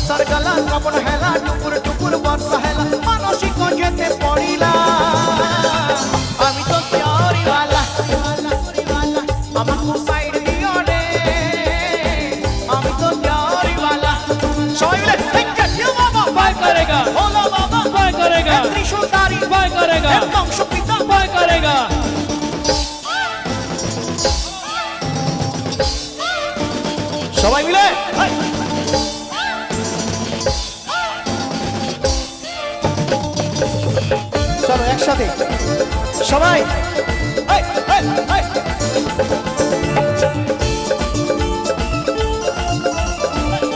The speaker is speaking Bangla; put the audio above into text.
বর্ষার গালা কপন হেলা টুকুর টুকুর বর্ষা হেলা মানসিক যেতে পড়িলা আমি তো প্যারিওয়ালা আমার তো সাইড দিও রে আমি তো প্যারিওয়ালা সবাই মিলে কেউ বাবা बाय करेगा ভোলা বাবা बाय करेगा ত্রিশূলধারী बाय करेगा বংশ পিতা बाय करेगा সবাই মিলে